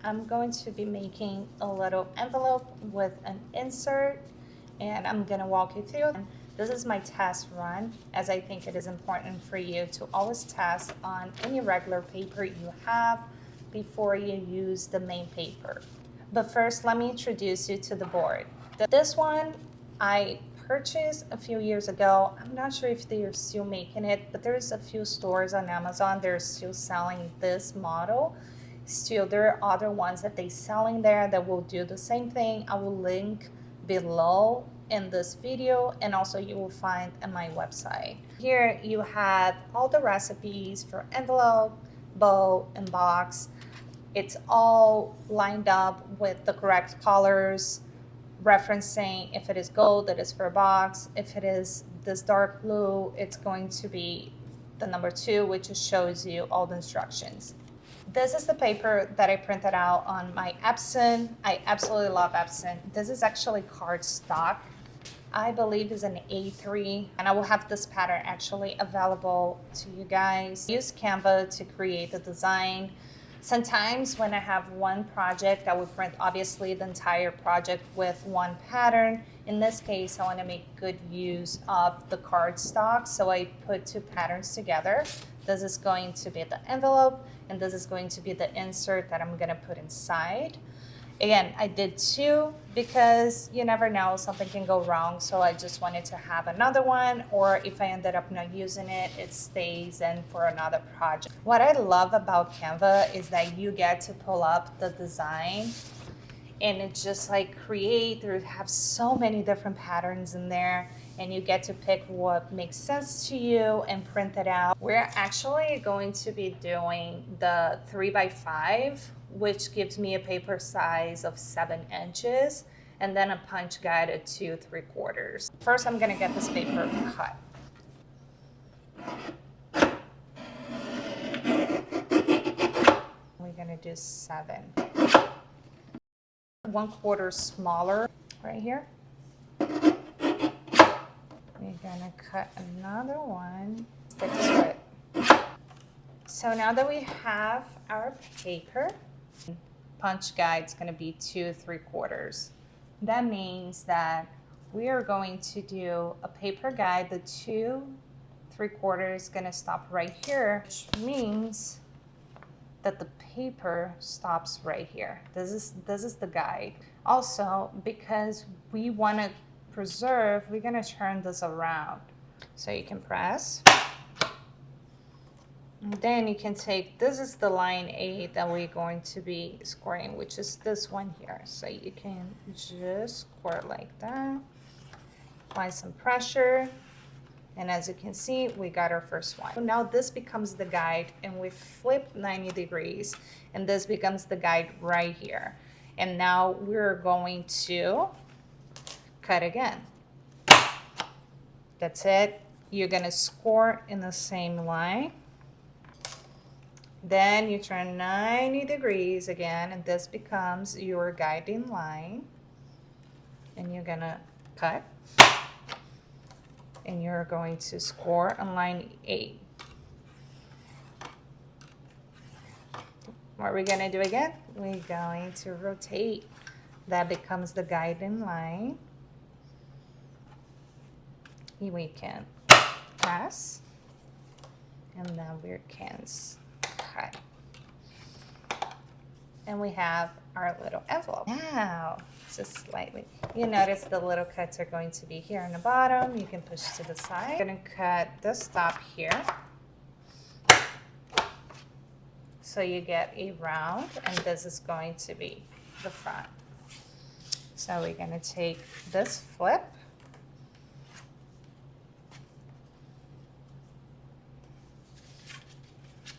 I'm going to be making a little envelope with an insert, and I'm going to walk you through. This is my test run, as I think it is important for you to always test on any regular paper you have before you use the main paper. But first, let me introduce you to the board. This one I purchased a few years ago. I'm not sure if they are still making it, but there's a few stores on Amazon. They're still selling this model. Still, there are other ones that they selling there that will do the same thing. I will link below in this video, and also you will find on my website. Here you have all the recipes for envelope, bow, and box. It's all lined up with the correct colors, referencing if it is gold, it is for a box. If it is this dark blue, it's going to be the number 2, which just shows you all the instructions. This is the paper that I printed out on my Epson. I absolutely love Epson. This is actually cardstock. I believe is an A3, and I will have this pattern actually available to you guys. Use Canva to create the design. Sometimes when I have one project, I would print obviously the entire project with one pattern. In this case, I want to make good use of the cardstock, so I put 2 patterns together. This is going to be the envelope, and this is going to be the insert that I'm going to put inside. Again, I did 2 because you never know, something can go wrong, so I just wanted to have another one, or if I ended up not using it, it stays in for another project. What I love about Canva is that you get to pull up the design and it's just like have so many different patterns in there, and you get to pick what makes sense to you and print it out. We're actually going to be doing the 3x5, which gives me a paper size of 7 inches, and then a punch guide at 2 3/4. First, I'm gonna get this paper cut. We're gonna do 7. 1/4 smaller right here. We're gonna cut another one. Stick to it. So now that we have our paper, punch guide's gonna be 2 3/4. That means that we are going to do a paper guide. The 2 3/4 is gonna stop right here, which means that the paper stops right here. This is the guide. Also, because we want to preserve, we're going to turn this around. So you can press. And then you can take, this is the line 8 that we're going to be scoring, which is this one here. So you can just score it like that. Apply some pressure. And as you can see, we got our first one. Now this becomes the guide, and we flip 90 degrees, and this becomes the guide right here. And now we're going to cut again. That's it. You're gonna score in the same line. Then you turn 90 degrees again, and this becomes your guiding line. And you're gonna cut. And you're going to score on line 8. What are we going to do again? We're going to rotate. That becomes the guiding line. We can press, and then we can cut. And we have our little envelope. Now, just slightly. You notice the little cuts are going to be here on the bottom. You can push to the side. I'm going to cut this top here. So you get a round, and this is going to be the front. So we're going to take this flip.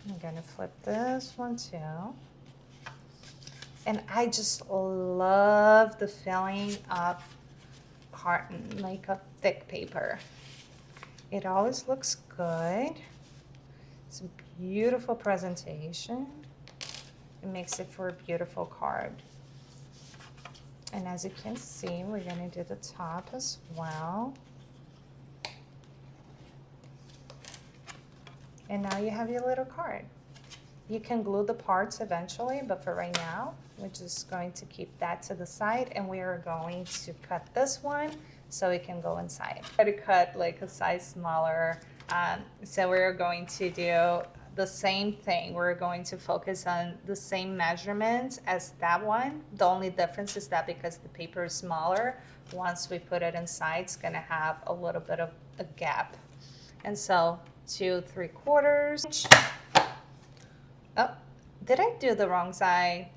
I'm going to flip this one too. And I just love the feeling of carton, like a thick paper. It always looks good. It's a beautiful presentation. It makes it for a beautiful card. And as you can see, we're going to do the top as well. And now you have your little card. You can glue the parts eventually, but for right now, we're just going to keep that to the side, and we are going to cut this one so it can go inside. Try to cut like a size smaller. So we're going to do the same thing. We're going to focus on the same measurements as that one. The only difference is that because the paper is smaller, once we put it inside, it's gonna have a little bit of a gap. And so 2 3/4 inch. Oh, did I do the wrong side?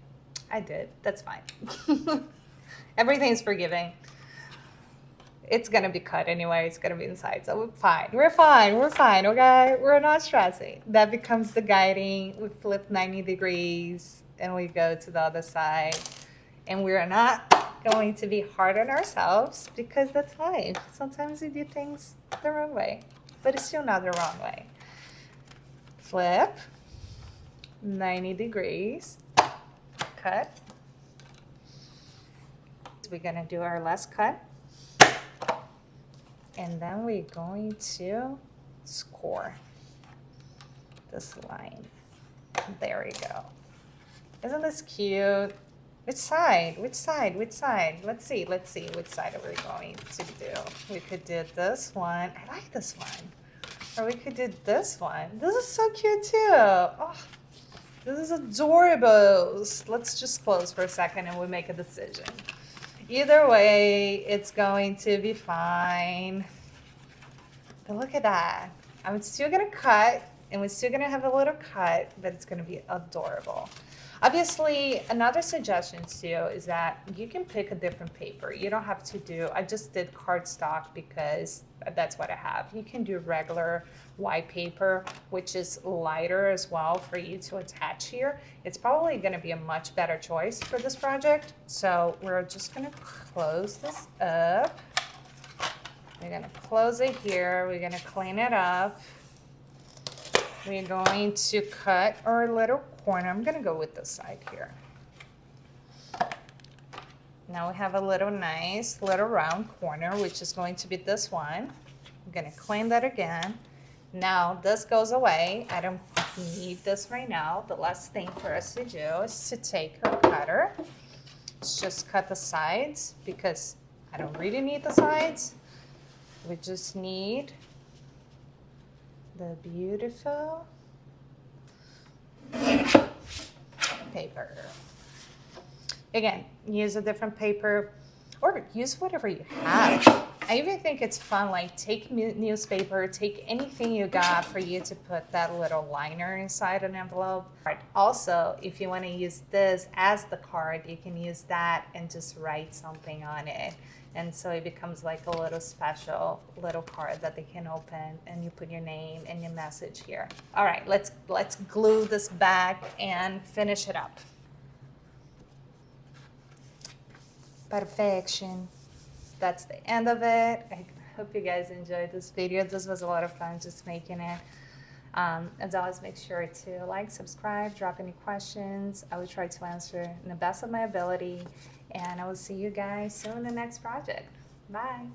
I did, that's fine. Everything's forgiving. It's gonna be cut anyway, it's gonna be inside, so we're fine, okay? We're not stressing. That becomes the guiding. We flip 90 degrees and we go to the other side. And we're not going to be hard on ourselves because that's life. Sometimes we do things the wrong way, but it's still not the wrong way. Flip, 90 degrees, cut. We're gonna do our last cut. And then we're going to score this line. There we go. Isn't this cute? Which side? Which side? Which side? Let's see which side are we going to do. We could do this one. I like this one. Or we could do this one. This is so cute too. Oh, this is adorable. Let's just close for a second and we'll make a decision. Either way, it's going to be fine. But look at that. I'm still gonna cut, and we're still gonna have a little cut, but it's gonna be adorable. Obviously, another suggestion too is that you can pick a different paper. You don't have to do, I just did cardstock because that's what I have. You can do regular white paper, which is lighter as well for you to attach here. It's probably gonna be a much better choice for this project. So we're just gonna close this up. We're gonna close it here. We're gonna clean it up. We're going to cut our little corner. I'm gonna go with this side here. Now we have a little nice little round corner, which is going to be this one. I'm gonna clean that again. Now this goes away. I don't need this right now. The last thing for us to do is to take our cutter. Let's just cut the sides because I don't really need the sides. We just need the beautiful paper. Again, use a different paper or use whatever you have. I even think it's fun, like take newspaper, take anything you got for you to put that little liner inside an envelope. Also, if you want to use this as the card, you can use that and just write something on it. And so it becomes like a little special little card that they can open, and you put your name and your message here. All right, let's glue this back and finish it up. Perfection. That's the end of it. I hope you guys enjoyed this video. This was a lot of fun just making it. As always, make sure to like, subscribe, drop any questions. I will try to answer in the best of my ability. And I will see you guys soon in the next project. Bye.